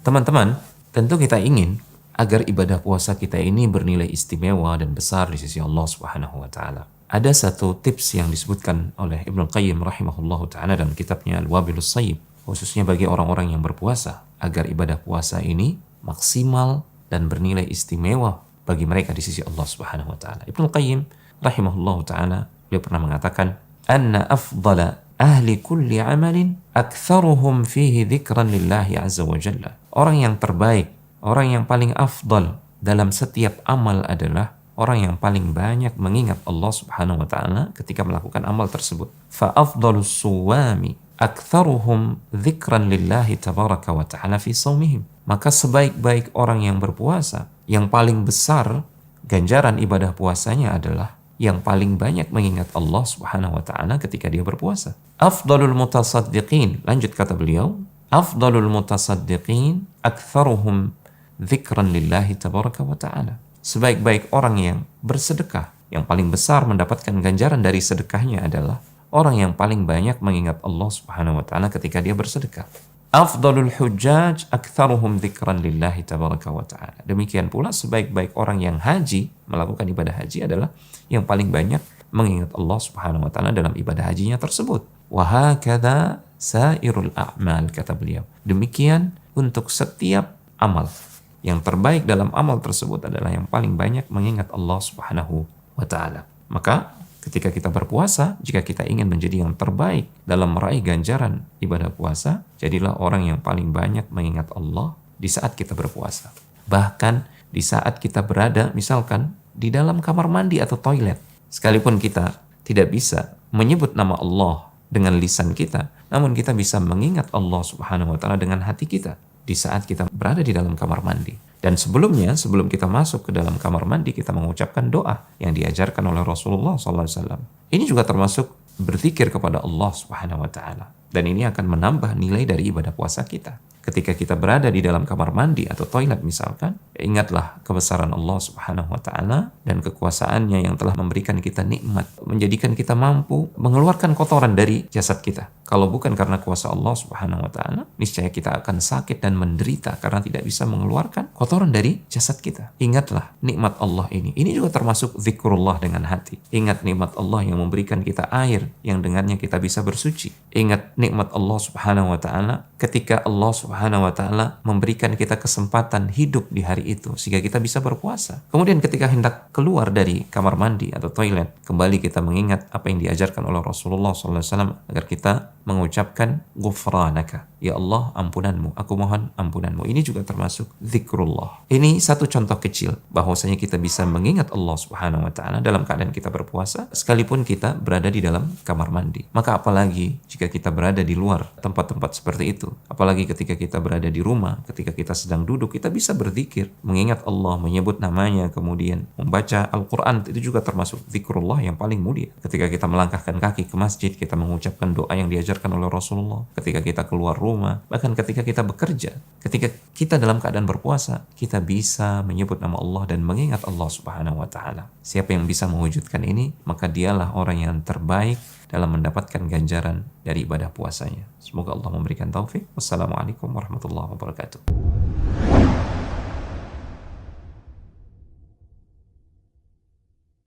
Teman-teman, tentu kita ingin agar ibadah puasa kita ini bernilai istimewa dan besar di sisi Allah Subhanahu wa taala. Ada satu tips yang disebutkan oleh Ibnu Qayyim rahimahullahu taala dalam kitabnya Al-Wabilus Shayyib, khususnya bagi orang-orang yang berpuasa, agar ibadah puasa ini maksimal dan bernilai istimewa bagi mereka di sisi Allah Subhanahu wa taala. Ibnu Qayyim rahimahullahu taala beliau pernah mengatakan, "Anna afdala ahli kulli amalin aktsaruhum fihi dzikran lillahi azza wa jalla." Orang yang terbaik, orang yang paling afdal dalam setiap amal adalah orang yang paling banyak mengingat Allah Subhanahu wa taala ketika melakukan amal tersebut. Fa afdalus suwami aktsaruhum dzikran lillahi tabaraka wa ta'ala fi shaumihim. Maka sebaik-baik orang yang berpuasa, yang paling besar ganjaran ibadah puasanya adalah yang paling banyak mengingat Allah Subhanahu wa taala ketika dia berpuasa. Afdalul mutasaddiqin, lanjut kata beliau, afdalul mutasaddiqin aktsaruhum dzikran lillahi tabaraka wa ta'ala. Sebaik-baik orang yang bersedekah, yang paling besar mendapatkan ganjaran dari sedekahnya adalah orang yang paling banyak mengingat Allah Subhanahu wa taala ketika dia bersedekah. Afdalul hujjaj aktsaruhum dzikran lillahi tabaraka wa ta'ala. Demikian pula sebaik-baik orang yang haji, melakukan ibadah haji adalah yang paling banyak mengingat Allah Subhanahu wa taala dalam ibadah hajinya tersebut. Wa hakadza sairul a'mal, kata beliau. Demikian untuk setiap amal. Yang terbaik dalam amal tersebut adalah yang paling banyak mengingat Allah Subhanahu wa taala. Maka ketika kita berpuasa, jika kita ingin menjadi yang terbaik dalam meraih ganjaran ibadah puasa, jadilah orang yang paling banyak mengingat Allah di saat kita berpuasa. Bahkan di saat kita berada misalkan di dalam kamar mandi atau toilet, sekalipun kita tidak bisa menyebut nama Allah dengan lisan kita, namun kita bisa mengingat Allah Subhanahu wa taala dengan hati kita di saat kita berada di dalam kamar mandi. Dan sebelumnya, sebelum kita masuk ke dalam kamar mandi, kita mengucapkan doa yang diajarkan oleh Rasulullah SAW. Ini juga termasuk berzikir kepada Allah Subhanahu wa taala. Dan ini akan menambah nilai dari ibadah puasa kita. Ketika kita berada di dalam kamar mandi atau toilet misalkan, ingatlah kebesaran Allah Subhanahu wa taala dan kekuasaannya yang telah memberikan kita nikmat, menjadikan kita mampu mengeluarkan kotoran dari jasad kita. Kalau bukan karena kuasa Allah Subhanahu wa taala, niscaya kita akan sakit dan menderita karena tidak bisa mengeluarkan kotoran dari jasad kita. Ingatlah nikmat Allah ini. Ini juga termasuk zikrullah dengan hati. Ingat nikmat Allah yang memberikan kita air yang dengannya kita bisa bersuci. Ingat nikmat Allah Subhanahu wa taala ketika Allah Subhanahu wa taala memberikan kita kesempatan hidup di hari itu sehingga kita bisa berpuasa. Kemudian ketika hendak keluar dari kamar mandi atau toilet, kembali kita mengingat apa yang diajarkan oleh Rasulullah SAW agar kita mengucapkan ghufranaka, ya Allah ampunanmu, aku mohon ampunanmu. Ini juga termasuk zikrullah. Ini satu contoh kecil bahwasanya kita bisa mengingat Allah Subhanahu wa taala dalam keadaan kita berpuasa sekalipun kita berada di dalam kamar mandi. Maka apalagi jika kita berada di luar tempat-tempat seperti itu, apalagi ketika kita berada di rumah, ketika kita sedang duduk, kita bisa berzikir, mengingat Allah, menyebut namanya, kemudian membaca Al-Quran. Itu juga termasuk zikrullah yang paling mulia. Ketika kita melangkahkan kaki ke masjid, kita mengucapkan doa yang diajarkan oleh Rasulullah. Ketika kita keluar rumah, bahkan ketika kita bekerja, ketika kita dalam keadaan berpuasa, kita bisa menyebut nama Allah dan mengingat Allah Subhanahu wa taala. Siapa yang bisa mewujudkan ini, maka dialah orang yang terbaik dalam mendapatkan ganjaran dari ibadah puasanya. Semoga Allah memberikan taufik. Wassalamualaikum warahmatullahi wabarakatuh.